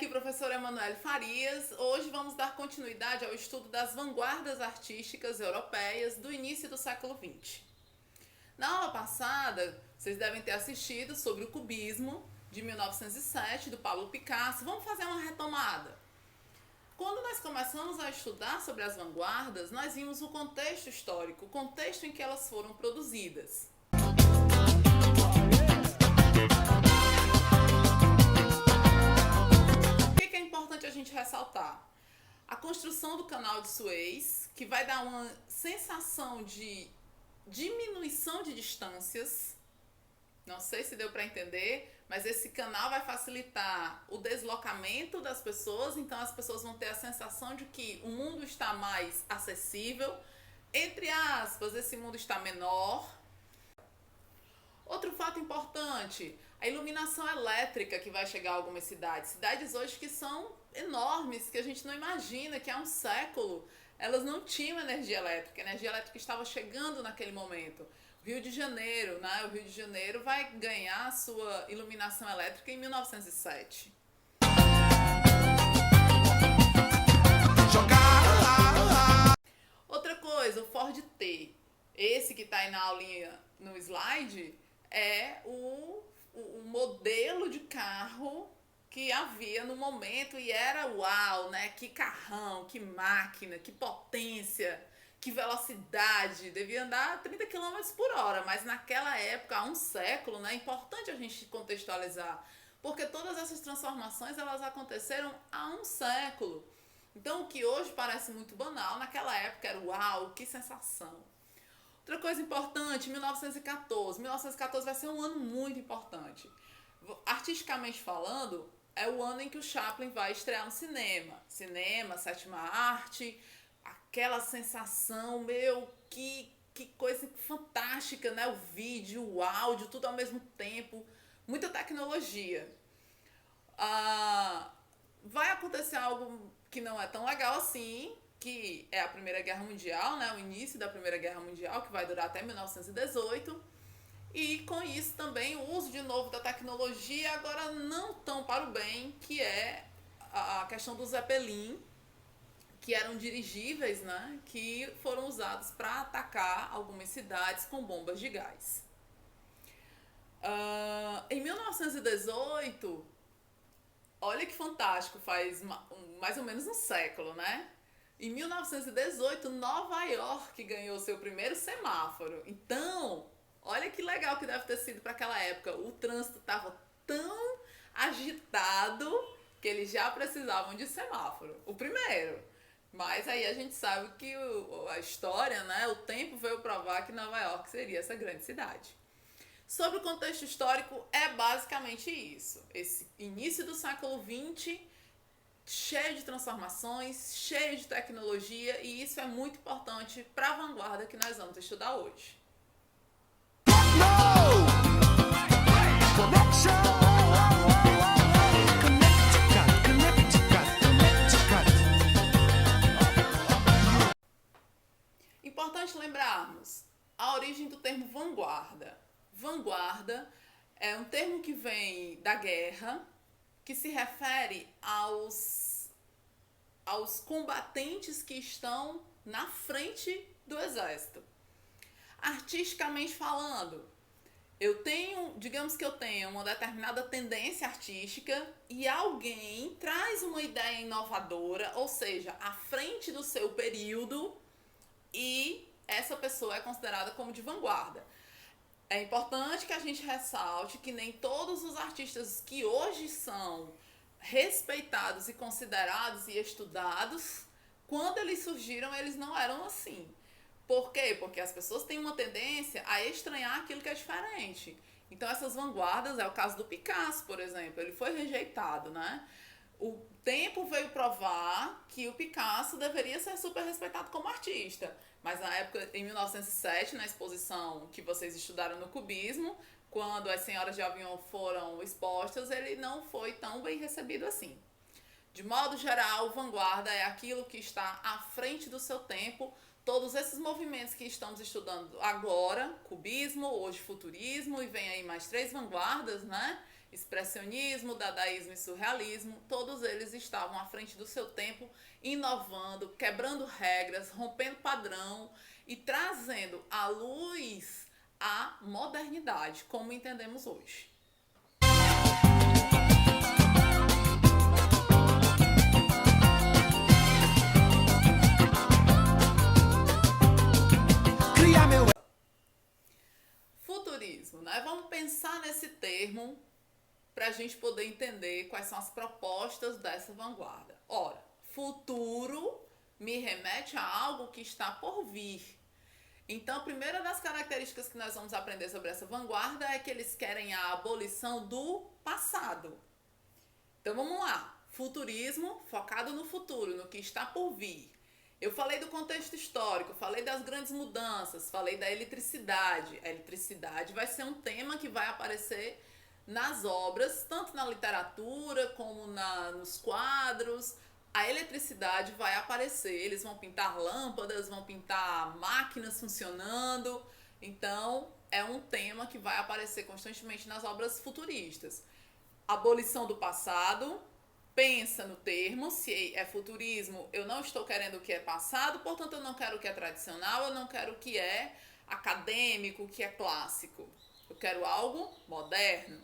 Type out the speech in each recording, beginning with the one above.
professora Emanuele Farias. Hoje vamos dar continuidade ao estudo das vanguardas artísticas europeias do início do século XX. Na aula passada, vocês devem ter assistido sobre o cubismo de 1907, do Pablo Picasso. Vamos fazer uma retomada. Quando nós começamos a estudar sobre as vanguardas, nós vimos o contexto histórico, o contexto em que elas foram produzidas. O que é importante a gente ressaltar? A construção do canal de Suez, que vai dar uma sensação de diminuição de distâncias. Não sei se deu para entender, mas esse canal vai facilitar o deslocamento das pessoas, então as pessoas vão ter a sensação de que o mundo está mais acessível. Entre aspas, esse mundo está menor. Outro fato importante, a iluminação elétrica que vai chegar a algumas cidades. Cidades hoje que são enormes, que a gente não imagina que há um século elas não tinham energia elétrica. A energia elétrica estava chegando naquele momento. O Rio de Janeiro, né? O Rio de Janeiro vai ganhar a sua iluminação elétrica em 1907. Outra coisa, o Ford T. Esse que está aí na aulinha no slide é o modelo de carro que havia no momento e era uau, né? Que carrão, que máquina, que potência, que velocidade. Devia andar a 30 km por hora, mas naquela época, há um século, né? É importante a gente contextualizar, porque todas essas transformações elas aconteceram há um século. Então, o que hoje parece muito banal, naquela época era uau, que sensação. Outra coisa importante, 1914. 1914 vai ser um ano muito importante. Artisticamente falando, é o ano em que o Chaplin vai estrear no cinema. Cinema, sétima arte, aquela sensação, que coisa fantástica, né? O vídeo, o áudio, tudo ao mesmo tempo. Muita tecnologia. Vai acontecer algo que não é tão legal assim, que é a Primeira Guerra Mundial, né? O início da Primeira Guerra Mundial, que vai durar até 1918. E com isso também o uso de novo da tecnologia, agora não tão para o bem, que é a questão do Zeppelin, que eram dirigíveis, né? Que foram usados para atacar algumas cidades com bombas de gás. Em 1918, olha que fantástico, faz mais ou menos um século, né? Em 1918, Nova York ganhou seu primeiro semáforo. Então, olha que legal que deve ter sido para aquela época. O trânsito estava tão agitado que eles já precisavam de semáforo. O primeiro. Mas aí a gente sabe que a história, né, o tempo veio provar que Nova York seria essa grande cidade. Sobre o contexto histórico, é basicamente isso. Esse início do século XX, cheio de transformações, cheio de tecnologia, e isso é muito importante para a vanguarda que nós vamos estudar hoje. Importante lembrarmos a origem do termo vanguarda. Vanguarda é um termo que vem da guerra, que se refere aos combatentes que estão na frente do exército. Artisticamente falando, digamos que eu tenho uma determinada tendência artística e alguém traz uma ideia inovadora, ou seja, à frente do seu período, e essa pessoa é considerada como de vanguarda. É importante que a gente ressalte que nem todos os artistas que hoje são respeitados e considerados e estudados, quando eles surgiram, eles não eram assim. Por quê? Porque as pessoas têm uma tendência a estranhar aquilo que é diferente. Então, essas vanguardas, é o caso do Picasso, por exemplo, ele foi rejeitado, né? O tempo veio provar que o Picasso deveria ser super respeitado como artista. Mas na época, em 1907, na exposição que vocês estudaram no cubismo, quando as senhoras de Avignon foram expostas, ele não foi tão bem recebido assim. De modo geral, vanguarda é aquilo que está à frente do seu tempo. Todos esses movimentos que estamos estudando agora, cubismo, hoje futurismo, e vem aí mais 3 vanguardas, né? Expressionismo, dadaísmo e surrealismo, todos eles estavam à frente do seu tempo, inovando, quebrando regras, rompendo padrão e trazendo à luz a modernidade, como entendemos hoje. Futurismo, né? Vamos pensar nesse termo para a gente poder entender quais são as propostas dessa vanguarda. Ora, futuro me remete a algo que está por vir. Então, a primeira das características que nós vamos aprender sobre essa vanguarda é que eles querem a abolição do passado. Então, vamos lá. Futurismo focado no futuro, no que está por vir. Eu falei do contexto histórico, falei das grandes mudanças, falei da eletricidade. A eletricidade vai ser um tema que vai aparecer nas obras, tanto na literatura como nos quadros. A eletricidade vai aparecer, eles vão pintar lâmpadas, vão pintar máquinas funcionando. Então, é um tema que vai aparecer constantemente nas obras futuristas. Abolição do passado, pensa no termo, se é futurismo, eu não estou querendo o que é passado, portanto eu não quero o que é tradicional, eu não quero o que é acadêmico, o que é clássico. Eu quero algo moderno.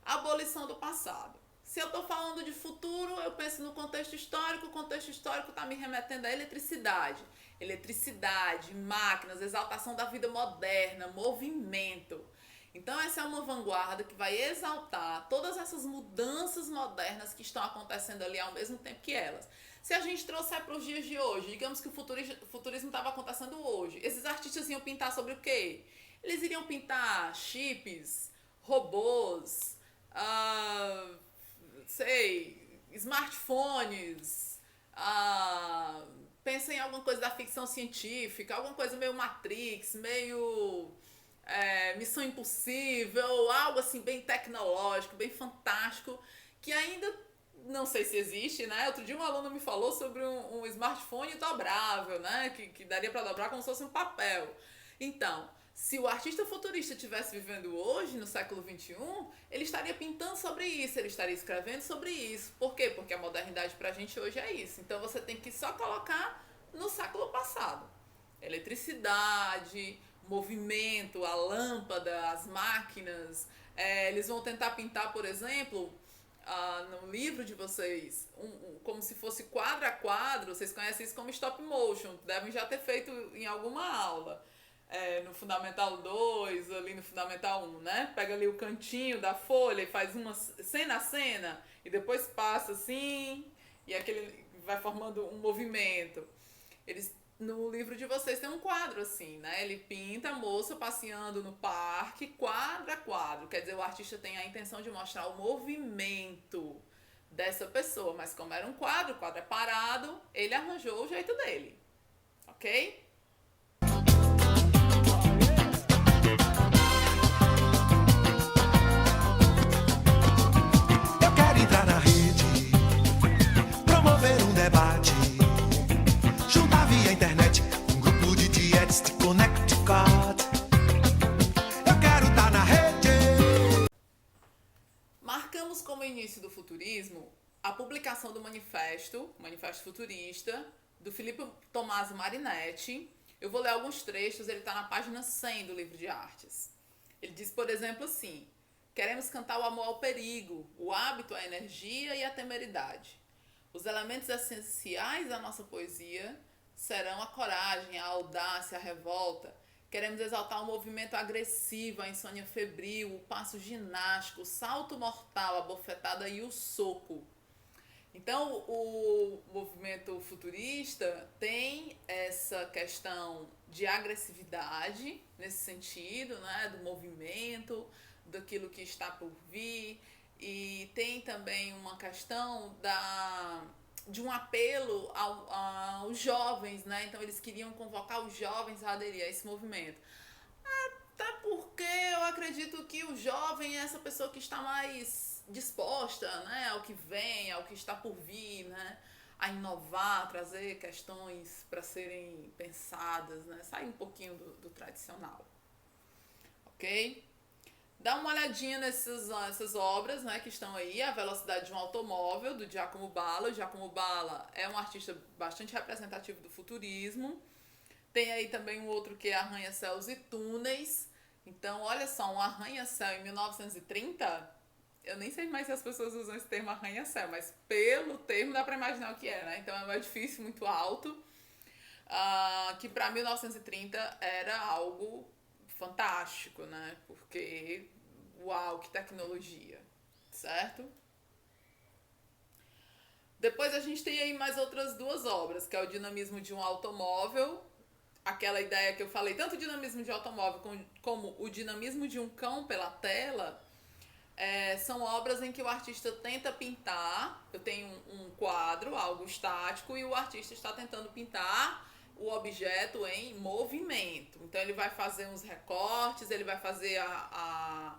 Abolição do passado. Se eu estou falando de futuro, eu penso no contexto histórico, o contexto histórico está me remetendo à eletricidade. Eletricidade, máquinas, exaltação da vida moderna, movimento. Então essa é uma vanguarda que vai exaltar todas essas mudanças modernas que estão acontecendo ali ao mesmo tempo que elas. Se a gente trouxer para os dias de hoje, digamos que o futurismo estava acontecendo hoje, esses artistas iam pintar sobre o quê? Eles iriam pintar chips, robôs, smartphones, pensa em alguma coisa da ficção científica, alguma coisa meio Matrix, meio Missão Impossível, algo assim bem tecnológico, bem fantástico, que ainda não sei se existe, né? Outro dia um aluno me falou sobre um smartphone dobrável, né? Que daria para dobrar como se fosse um papel. Então, se o artista futurista estivesse vivendo hoje, no século XXI, ele estaria pintando sobre isso, ele estaria escrevendo sobre isso. Por quê? Porque a modernidade pra gente hoje é isso. Então você tem que só colocar no século passado. Eletricidade, movimento, a lâmpada, as máquinas. Eles vão tentar pintar, por exemplo, no livro de vocês, como se fosse quadro a quadro. Vocês conhecem isso como stop motion, devem já ter feito em alguma aula. No Fundamental 2, ali no Fundamental 1, né? Pega ali o cantinho da folha e faz uma cena a cena e depois passa assim e aquele vai formando um movimento. No livro de vocês tem um quadro assim, né? Ele pinta a moça passeando no parque, quadro a quadro. Quer dizer, o artista tem a intenção de mostrar o movimento dessa pessoa, mas como era um quadro, o quadro é parado, ele arranjou o jeito dele, ok? Debate, juntar via internet um grupo de dietes de Connecticut. Eu quero estar na rede. Marcamos como início do futurismo a publicação do Manifesto Futurista, do Filippo Tommaso Marinetti. Eu vou ler alguns trechos, ele está na página 100 do livro de artes. Ele diz, por exemplo, assim: queremos cantar o amor ao perigo, o hábito, a energia e a temeridade. Os elementos essenciais da nossa poesia serão a coragem, a audácia, a revolta. Queremos exaltar o movimento agressivo, a insônia febril, o passo ginástico, o salto mortal, a bofetada e o soco. Então, o movimento futurista tem essa questão de agressividade, nesse sentido, né, do movimento, daquilo que está por vir. E tem também uma questão de um apelo aos jovens, né? Então eles queriam convocar os jovens a aderir a esse movimento. Até porque eu acredito que o jovem é essa pessoa que está mais disposta, né, ao que vem, ao que está por vir, né? A inovar, trazer questões para serem pensadas, né? Sair um pouquinho do tradicional. Ok? Dá uma olhadinha nessas obras, né, que estão aí, A Velocidade de um Automóvel, do Giacomo Balla. O Giacomo Balla é um artista bastante representativo do futurismo. Tem aí também um outro que é Arranha-Céus e Túneis. Então, olha só, um arranha-céu em 1930, eu nem sei mais se as pessoas usam esse termo arranha-céu, mas pelo termo dá pra imaginar o que é, né? Então é um edifício muito alto, que para 1930 era algo fantástico, né? Porque, uau, que tecnologia, certo? Depois a gente tem aí mais outras duas obras, que é o Dinamismo de um Automóvel, aquela ideia que eu falei, tanto o dinamismo de automóvel como o dinamismo de um cão pela tela, são obras em que o artista tenta pintar. Eu tenho um quadro, algo estático, e o artista está tentando pintar o objeto em movimento. Então ele vai fazer uns recortes, ele vai fazer a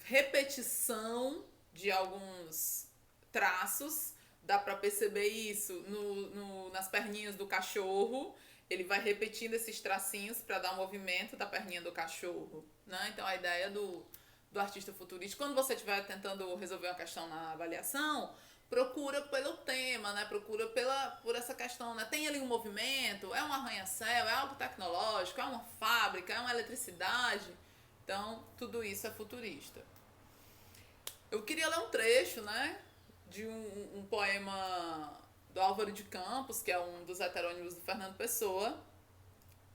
repetição de alguns traços. Dá para perceber isso nas perninhas do cachorro. Ele vai repetindo esses tracinhos para dar o movimento da perninha do cachorro, né? Então a ideia do artista futurista, quando você estiver tentando resolver uma questão na avaliação, procura pelo tema, né? Procura por essa questão, né? Tem ali um movimento, é um arranha-céu, é algo tecnológico, é uma fábrica, é uma eletricidade. Então, tudo isso é futurista. Eu queria ler um trecho, né? De um poema do Álvaro de Campos, que é um dos heterônimos do Fernando Pessoa,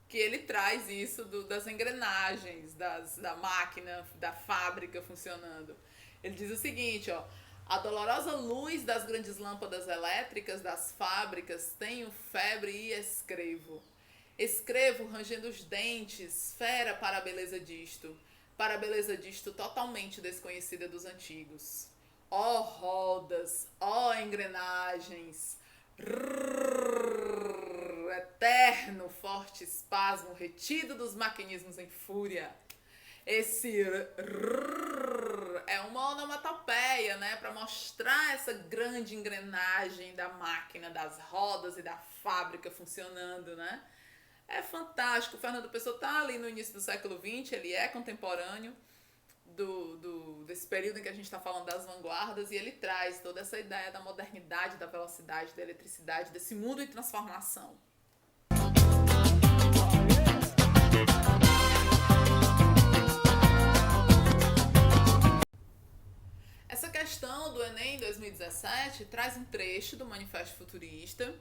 que ele traz isso das engrenagens, da máquina, da fábrica funcionando. Ele diz o seguinte, ó: a dolorosa luz das grandes lâmpadas elétricas das fábricas tenho febre e escrevo. Escrevo rangendo os dentes, fera para a beleza disto totalmente desconhecida dos antigos. Ó rodas, ó engrenagens, eterno forte espasmo retido dos maquinismos em fúria. Esse é uma onomatopeia, né, para mostrar essa grande engrenagem da máquina, das rodas e da fábrica funcionando, né? É fantástico. O Fernando Pessoa está ali no início do século XX, ele é contemporâneo desse período em que a gente está falando das vanguardas, e ele traz toda essa ideia da modernidade, da velocidade, da eletricidade, desse mundo em transformação. Essa questão do Enem 2017 traz um trecho do Manifesto Futurista,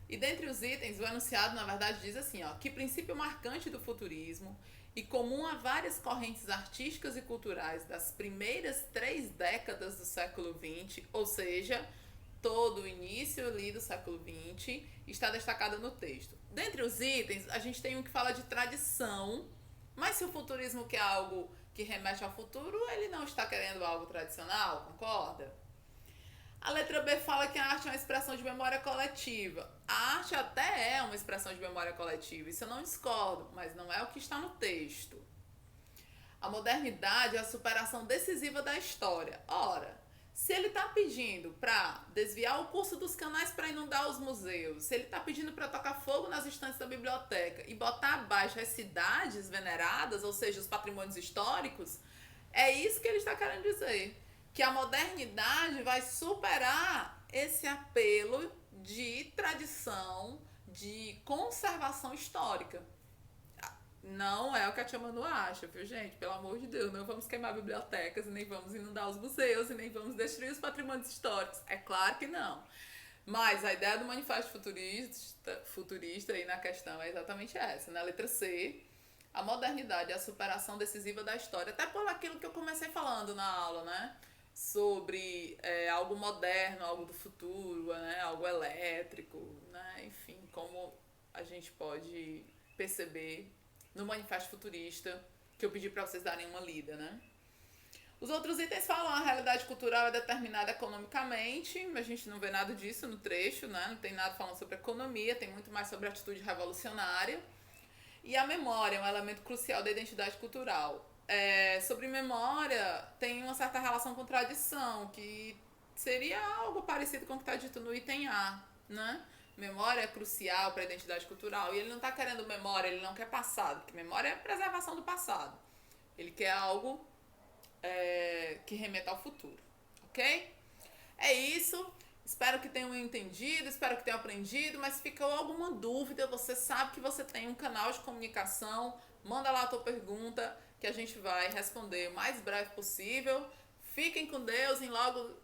e dentre os itens, o enunciado, na verdade, diz assim, ó: que princípio marcante do futurismo e comum a várias correntes artísticas e culturais das primeiras 3 décadas do século XX, ou seja, todo o início ali do século XX, está destacado no texto. Dentre os itens, a gente tem um que fala de tradição, mas se o futurismo quer algo que remete ao futuro, ele não está querendo algo tradicional, concorda? A letra B fala que a arte é uma expressão de memória coletiva. A arte até é uma expressão de memória coletiva, isso eu não discordo, mas não é o que está no texto. A modernidade é a superação decisiva da história. Ora, se ele está pedindo para desviar o curso dos canais para inundar os museus, se ele está pedindo para tocar fogo nas estantes da biblioteca e botar abaixo as cidades veneradas, ou seja, os patrimônios históricos, é isso que ele está querendo dizer. Que a modernidade vai superar esse apelo de tradição, de conservação histórica. Não é o que a tia Manu acha, viu, gente? Pelo amor de Deus, não vamos queimar bibliotecas, nem vamos inundar os museus, e nem vamos destruir os patrimônios históricos. É claro que não. Mas a ideia do manifesto futurista aí na questão é exatamente essa. Na letra C, a modernidade é a superação decisiva da história. Até por aquilo que eu comecei falando na aula, né? Sobre algo moderno, algo do futuro, né? Algo elétrico, né? Enfim, como a gente pode perceber no Manifesto Futurista, que eu pedi para vocês darem uma lida, né? Os outros itens falam a realidade cultural é determinada economicamente, mas a gente não vê nada disso no trecho, né? Não tem nada falando sobre economia, tem muito mais sobre atitude revolucionária. E a memória é um elemento crucial da identidade cultural. Sobre memória, tem uma certa relação com tradição, que seria algo parecido com o que está dito no item A, né? Memória é crucial para a identidade cultural, e ele não está querendo memória, ele não quer passado, porque memória é preservação do passado. Ele quer algo que remeta ao futuro, ok? É isso. Espero que tenham entendido, espero que tenham aprendido, mas se ficou alguma dúvida, você sabe que você tem um canal de comunicação, manda lá a tua pergunta que a gente vai responder o mais breve possível. Fiquem com Deus e logo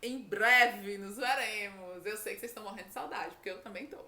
em breve nos veremos. Eu sei que vocês estão morrendo de saudade, porque eu também tô.